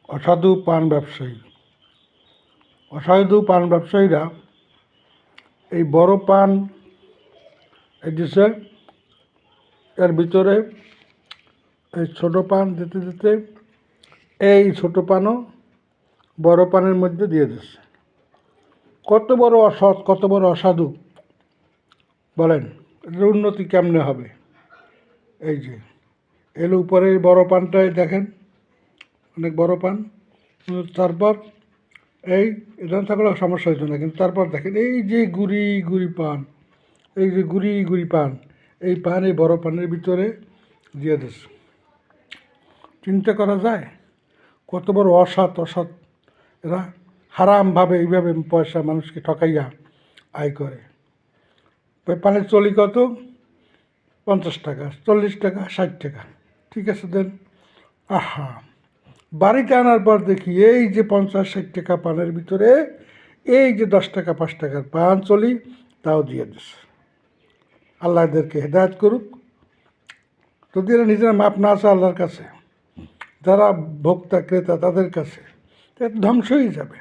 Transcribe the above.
অসাধু পান ব্যবসায়ী। অসাধু পান ব্যবসায়ীরা এই বড় পান দিছে, এর ভিতরে এই ছোটো পান দিতে দিতে এই ছোটো পানও বড় পানের মধ্যে দিয়ে দিচ্ছে। কত বড় অসৎ, কত বড় অসাধু বলেন, এটার উন্নতি কেমনে হবে? এই যে এর উপরে বড় পানটাই দেখেন, অনেক বড় পান। তারপর এই এটা থাকলে সমস্যা হতো না, কিন্তু তারপর দেখেন এই যে গুড়ি গুড়ি পান, এই যে গুড়ি গুড়ি পান, এই পান এই বড় পানের ভিতরে দিয়ে দিচ্ছে। চিন্তা করা যায় কত বড় অসৎ অসৎ এরা হারামভাবে এইভাবে পয়সা মানুষকে ঠকাইয়া আয় করে। পানের চলি কত? 50 টাকা, 40 টাকা, 60 টাকা, ঠিক আছে দেন। আহা, বাড়িতে আনার পর দেখি এই যে 50-60 টাকা পানের ভিতরে এই যে 10 টাকা 5 টাকার পান চলি তাও দিয়ে দিচ্ছে। আল্লাহ এদেরকে হেদায়েত করুক। যদি এরা নিজেরা মাপ না আছে আল্লাহর কাছে, যারা ভোক্তা ক্রেতা তাদের কাছে, ধ্বংস হয়ে যাবে।